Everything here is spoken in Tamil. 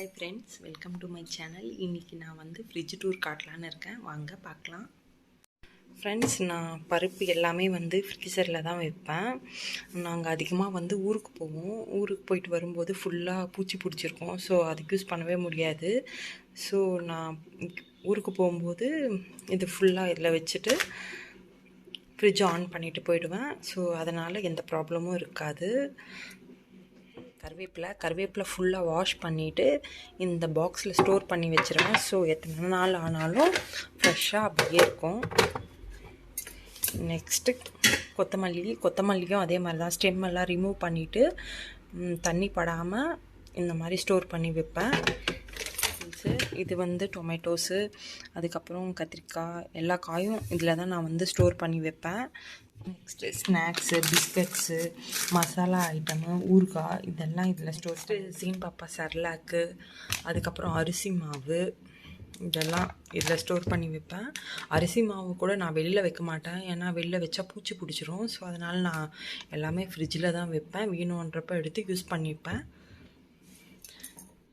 Hi friends, welcome to my channel. இன்னைக்கு நான் வந்து ஃப்ரிட்ஜ் டூர் காட்டலான்னு இருக்கேன். வாங்க பார்க்கலாம். ஃப்ரெண்ட்ஸ், நான் பருப்பு எல்லாமே வந்து ஃப்ரீசரில் தான் வைப்பேன். நாங்கள் அதிகமாக வந்து ஊருக்கு போவோம். ஊருக்கு போயிட்டு வரும்போது ஃபுல்லாக பூச்சி பிடிச்சிருக்கோம். ஸோ அதுக்கு யூஸ் பண்ணவே முடியாது. ஸோ நான் ஊருக்கு போகும்போது இது ஃபுல்லாக இதில் வச்சுட்டு ஃப்ரிட்ஜ் ஆன் பண்ணிவிட்டு போயிடுவேன். ஸோ அதனால் எந்த ப்ராப்ளமும் இருக்காது. கருவேப்பிலை ஃபுல்லாக வாஷ் பண்ணிவிட்டு இந்த பாக்ஸில் ஸ்டோர் பண்ணி வச்சுருவேன். ஸோ எத்தனை நாள் ஆனாலும் ஃப்ரெஷ்ஷாக அப்படியே இருக்கும். நெக்ஸ்ட்டு கொத்தமல்லியும் அதே மாதிரி தான் ஸ்டெம் எல்லாம் ரிமூவ் பண்ணிவிட்டு தண்ணி படாமல் இந்த மாதிரி ஸ்டோர் பண்ணி வைப்பேன். இது வந்து டொமேட்டோஸு, அதுக்கப்புறம் கத்திரிக்காய், எல்லா காயும் இதில் தான் நான் வந்து ஸ்டோர் பண்ணி வைப்பேன். Next snacks, biscuits, masala item, ஊறுகாய் இதெல்லாம் இதில் ஸ்டோர் சீன்பாப்பா சர்லாக்கு, அதுக்கப்புறம் அரிசி மாவு இதெல்லாம் இதில் ஸ்டோர் பண்ணி வைப்பேன். அரிசி மாவு கூட நான் வெளியில் வைக்க மாட்டேன், ஏன்னா வெளியில் வச்சா பூச்சி பிடிச்சிரும். ஸோ அதனால் நான் எல்லாமே ஃப்ரிட்ஜில் தான் வைப்பேன். வேணுன்றப்ப எடுத்து யூஸ் பண்ணிப்பேன்.